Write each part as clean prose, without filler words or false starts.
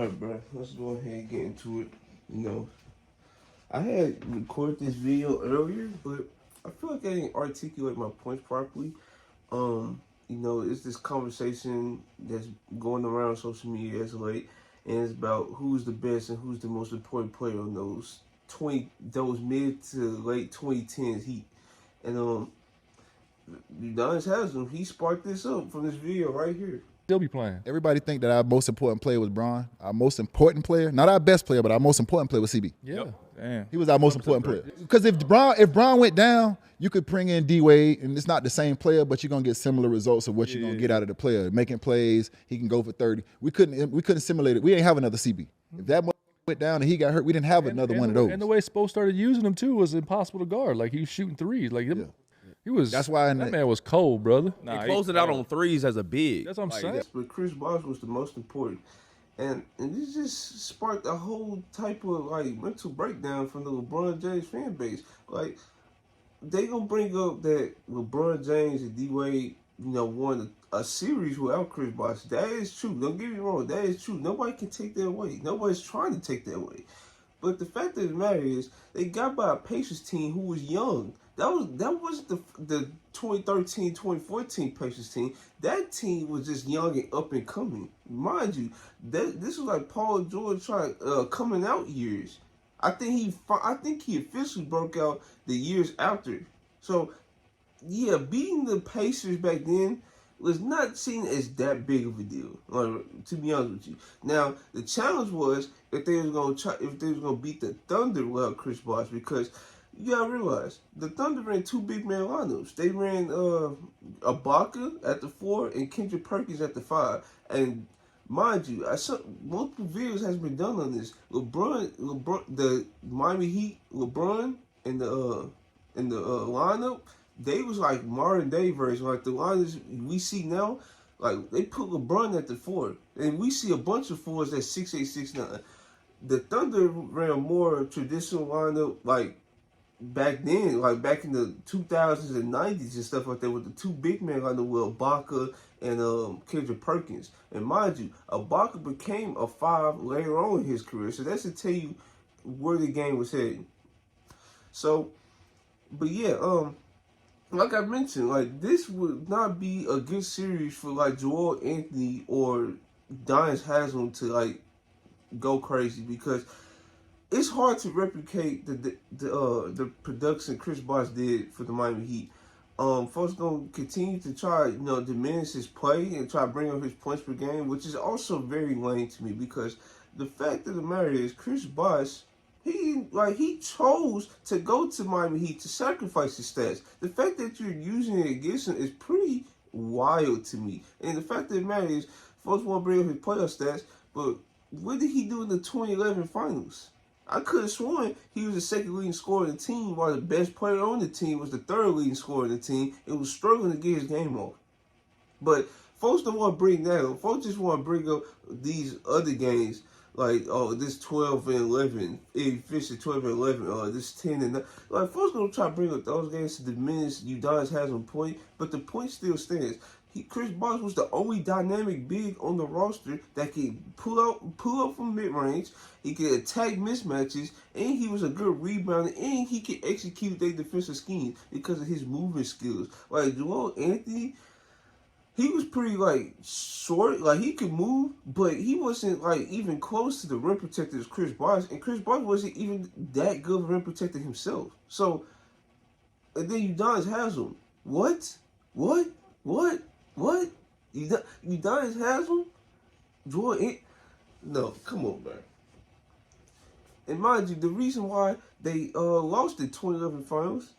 All right, bro. Let's go ahead and get into it. You know, I had recorded this video earlier, but I feel like I didn't articulate my points properly. It's this conversation that's going around social media as of late, and it's about who's the best and who's the most important player on those mid to late 2010s Heat. And Udonis Haslam, he sparked this up from this video right here. Still be playing. Everybody think that our most important player was Bron. Our most important player, not our best player, but our most important player was CB. Yeah, Yep. damn. He was our most important player. Because if Bron went down, you could bring in D Wade, and it's not the same player, but you're gonna get similar results of what you're gonna get out of the player. Making plays, he can go for 30. We couldn't simulate it. We ain't have another CB. If that went down and he got hurt, we didn't have another one of those. And the way Spo started using him too was impossible to guard. Like he was shooting threes. Like he was. That's why that man was cold, brother. He closed it out on threes as a big. That's what I'm saying. But Chris Bosh was the most important. And this just sparked a whole type of mental breakdown from the LeBron James fan base. Like they gonna bring up that LeBron James and D Wade, won a series without Chris Bosh. That is true. Don't get me wrong. That is true. Nobody can take that away. Nobody's trying to take that away. But the fact of the matter is, they got by a Pacers team who was young. That wasn't the 2013-2014 Pacers team. That team was just young and up and coming. Mind you, this was like Paul George coming out years. I think he officially broke out the years after. So yeah, beating the Pacers back then was not seen as that big of a deal, to be honest with you. Now the challenge was if they was gonna beat the Thunder without Chris Bosh, because you gotta realize the Thunder ran two big man lineups. They ran Ibaka at the 4 and Kendrick Perkins at the 5. And mind you, multiple videos has been done on this. LeBron, the Miami Heat, LeBron in the lineup, they was like modern day version. Like the lineups we see now, like they put LeBron at the 4, and we see a bunch of 4s at 6'8", 6'9". The Thunder ran a more traditional lineup, like back then, like back in the 2000s and 90s and stuff like that, with the two big men lineup with Ibaka and Kendrick Perkins. And mind you, Ibaka became a 5 later on in his career, so that's to tell you where the game was heading. So, but yeah, like I mentioned, like this would not be a good series for like Joel Anthony or Udonis Haslam to go crazy, because it's hard to replicate the production Chris Bosh did for the Miami Heat. Folks gonna continue to try diminish his play and try to bring up his points per game, which is also very lame to me, because the fact of the matter is Chris Bosh, he chose to go to Miami Heat to sacrifice his stats. The fact that you're using it against him is pretty wild to me. And the fact of the matter is, folks want to bring up his playoff stats, but what did he do in the 2011 finals? I could have sworn he was the second leading scorer in the team, while the best player on the team was the third leading scorer in the team and was struggling to get his game off. But folks don't want to bring that up. Folks just want to bring up these other games, like, this 12 and 11, he finished at 12 and 11, this 10 and 9. Like, folks gonna try to bring up those games to diminish Udonis Haslam point, but the point still stands. Chris Bosh was the only dynamic big on the roster that could pull up from mid-range. He could attack mismatches, and he was a good rebounder, and he could execute their defensive schemes because of his movement skills. Like Joel Anthony, he was pretty short, he could move, but he wasn't even close to the rim protector as Chris Bosh, and Chris Bosh wasn't even that good of a rim protector himself. So, and then Udonis Haslam, what? Udonis Haslam? No, come on, man. And mind you, the reason why they lost the 2011 finals,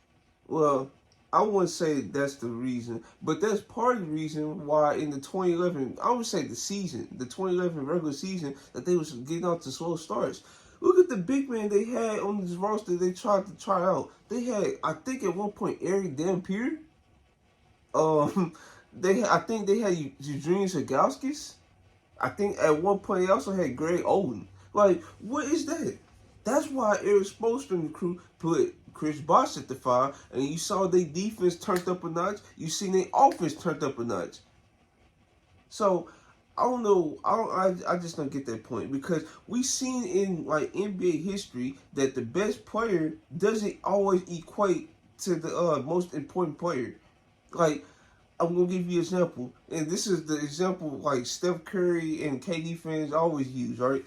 well, I wouldn't say that's the reason, but that's part of the reason why in the 2011, I would say the 2011 regular season, that they was getting out to slow starts. Look at the big man they had on this roster they tried to try out. They had, I think at one point, Eric Dampier. I think they had Eugene Zagauskas. I think at one point they also had Greg Oden. Like, what is that? That's why Eric Spoelstra and the crew put Chris Bosh at the 5, and you saw their defense turned up a notch. You seen their offense turned up a notch. So I don't know. I just don't get that point because we seen in like NBA history that the best player doesn't always equate to the most important player. Like I'm gonna give you an example, and this is the example like Steph Curry and KD fans always use, right?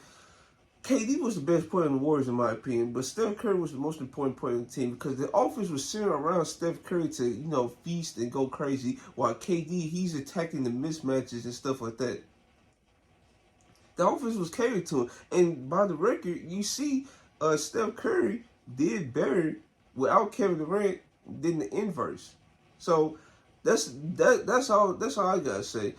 KD was the best player in the Warriors in my opinion, but Steph Curry was the most important player in the team because the offense was centered around Steph Curry to feast and go crazy, while KD he's attacking the mismatches and stuff like that. The offense was catered to him. And by the record, you see Steph Curry did better without Kevin Durant than the inverse. So that's all I gotta say.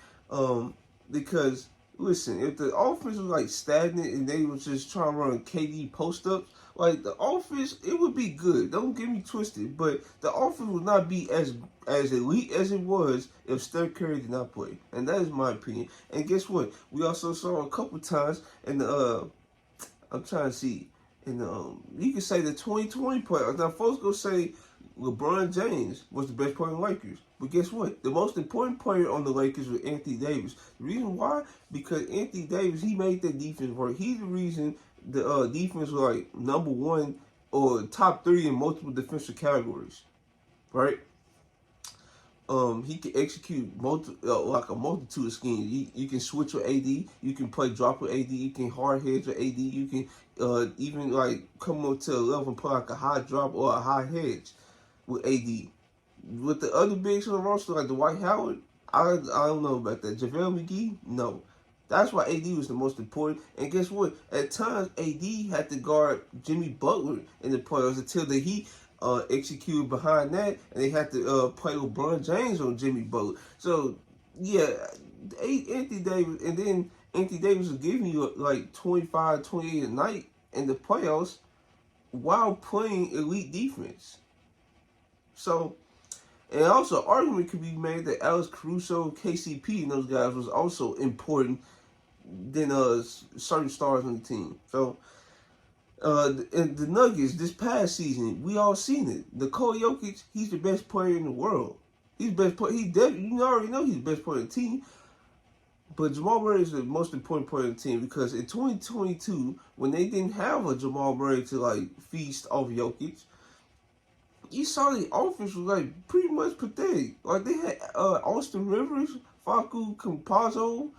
Because listen, if the offense was like stagnant and they was just trying to run KD post ups, like the offense, it would be good. Don't get me twisted, but the offense would not be as elite as it was if Steph Curry did not play, and that is my opinion. And guess what? We also saw a couple times in the I'm trying to see in the you can say the 2020 playoffs. Now, folks go say LeBron James was the best player in the Lakers. But guess what? The most important player on the Lakers was Anthony Davis. The reason why? Because Anthony Davis, he made that defense work. He's the reason the defense was like number one or top 3 in multiple defensive categories. Right? He can execute like a multitude of schemes. You can switch with AD. You can play drop with AD. You can hard hedge with AD. You can even like come up to a level and play like a high drop or a high hedge with AD. With the other bigs on the roster, like Dwight Howard, I don't know about that. JaVale McGee, no. That's why AD was the most important. And guess what? At times, AD had to guard Jimmy Butler in the playoffs until the Heat executed behind that, and they had to play LeBron James on Jimmy Butler. So, yeah, Anthony Davis, and then Anthony Davis was giving you like 25, 28 a night in the playoffs while playing elite defense. So, and also, an argument could be made that Alex Caruso, KCP, and those guys was also important than certain stars on the team. So, and the Nuggets this past season, we all seen it. Nikola Jokic, he's the best player in the world. He's the best player. You already know he's the best player in the team. But Jamal Murray is the most important player in the team because in 2022, when they didn't have a Jamal Murray to like feast off Jokic, you saw the offense was like pretty much pathetic. Like they had Austin Rivers, Facu Campazzo,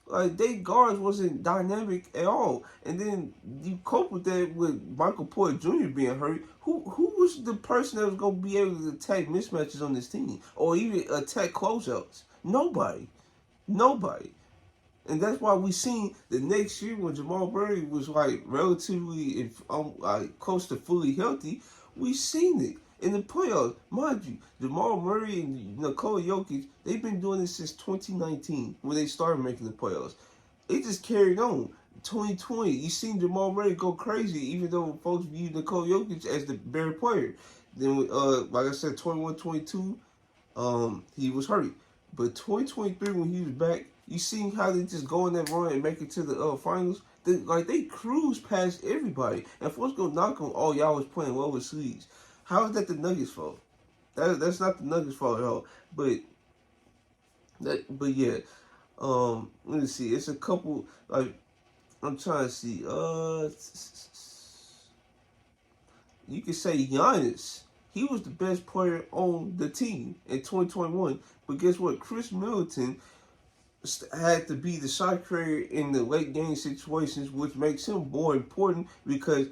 like they guards wasn't dynamic at all. And then you cope with that with Michael Porter Jr. being hurt. Who was the person that was gonna be able to attack mismatches on this team or even attack closeouts? Nobody. And that's why we seen the next year when Jamal Murray was like relatively like close to fully healthy, we seen it in the playoffs. Mind you, Jamal Murray and Nikola Jokic, they've been doing this since 2019 when they started making the playoffs. It just carried on. 2020, you seen Jamal Murray go crazy, even though folks view Nikola Jokic as the better player. Then, like I said, 21-22, he was hurt. But 2023, when he was back, you seen how they just go in that run and make it to the finals. They cruise past everybody. And folks go knock on, oh, y'all was playing well with sleeves. How is that the Nuggets' fault? That's not the Nuggets' fault at all. But yeah. Let me see. It's a couple, like, I'm trying to see. You could say Giannis. He was the best player on the team in 2021. But guess what? Chris Middleton had to be the shot creator in the late game situations, which makes him more important because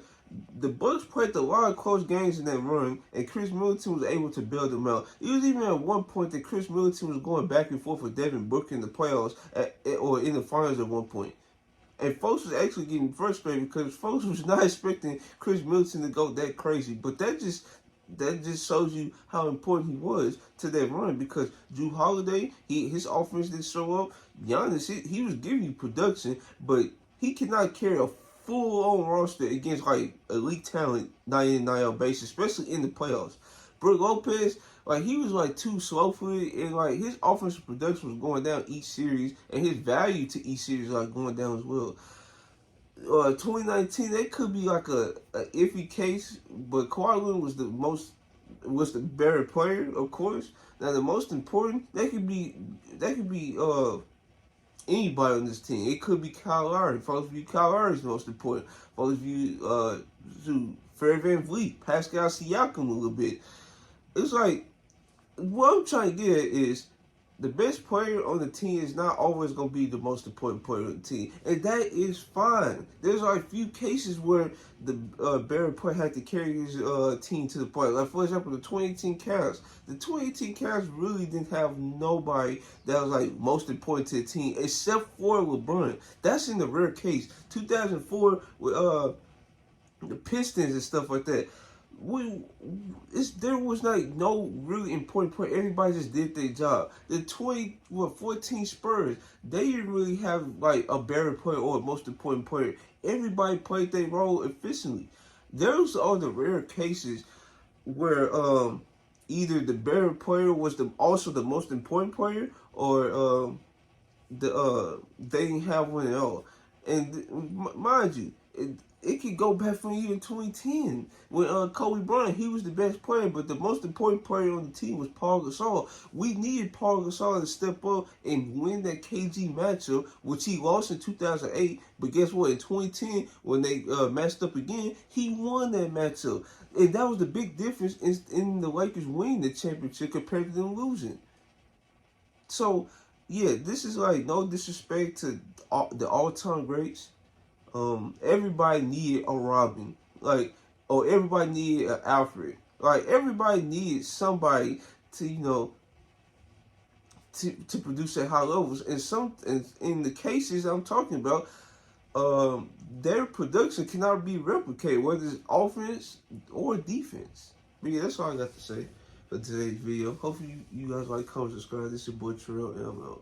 the Bucks played a lot of close games in that run, and Chris Middleton was able to bail them out. It was even at one point that Chris Middleton was going back and forth with Devin Booker in the playoffs or in the finals at one point. And folks was actually getting frustrated because folks was not expecting Chris Middleton to go that crazy. But that just shows you how important he was to that run because Jrue Holiday, his offense didn't show up. Giannis, he was giving you production, but he cannot carry a full-on roster against like elite talent night in, night out basis, especially in the playoffs. Brook Lopez, like he was like too slow-footed, and like his offensive production was going down each series, and his value to each series like going down as well. 2019, that could be like a iffy case, but Kawhi Leonard was the better player, of course. Now the most important, that could be anybody on this team. It could be Kyle Lowry. Folks view Kyle Lowry is the most important. Folks view Fred VanVleet, Pascal Siakam a little bit. It's like, what I'm trying to get at is the best player on the team is not always going to be the most important player on the team. And that is fine. There's like a few cases where the better player had to carry his team to the play. Like, for example, the 2018 Cavs. The 2018 Cavs really didn't have nobody that was like most important to the team except for LeBron. That's in the rare case. 2004 with the Pistons and stuff like that. There was like no really important point. Everybody just did their job. The 14 Spurs, they didn't really have like a better player or a most important player. Everybody played their role efficiently. Those are the rare cases where either the better player was also the most important player, or they didn't have one at all. And mind you, it could go back from even 2010 when Kobe Bryant, he was the best player, but the most important player on the team was Paul Gasol. We needed Paul Gasol to step up and win that KG matchup, which he lost in 2008. But guess what? In 2010, when they matched up again, he won that matchup. And that was the big difference in the Lakers winning the championship compared to them losing. So, yeah, this is like no disrespect to the all-time greats. Everybody needed a Robin, or everybody needed an Alfred. Like, everybody needed somebody to, to produce at high levels. And in the cases I'm talking about, their production cannot be replicated, whether it's offense or defense. But yeah, that's all I got to say for today's video. Hopefully you guys like, comment, subscribe. This is your boy Terrell, and I'm out.